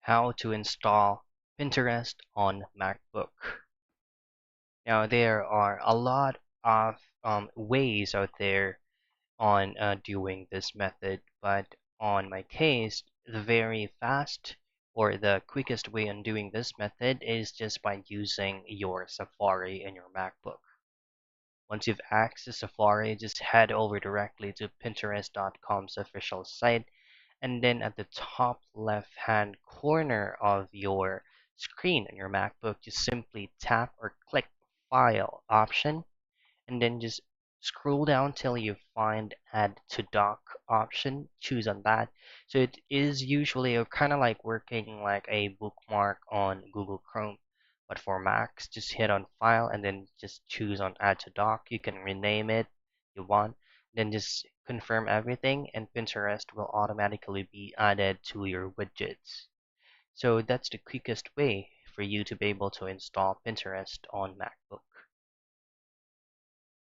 How to install Pinterest on MacBook. Now, there are a lot of ways out there on doing this method, but on my case, the very fast or the quickest way on doing this method is just by using your Safari in your MacBook. Once you've accessed Safari, just head over directly to Pinterest.com's official site, and then at the top left hand corner of your screen on your MacBook, just simply tap or click File option, and then just scroll down till you find Add to Dock option. Choose on that. So it is usually kind of like working like a bookmark on Google Chrome. But for Macs, just hit on File and then just choose on Add to Dock. You can rename it if you want. Then just confirm everything, and Pinterest will automatically be added to your widgets. So that's the quickest way for you to be able to install Pinterest on MacBook.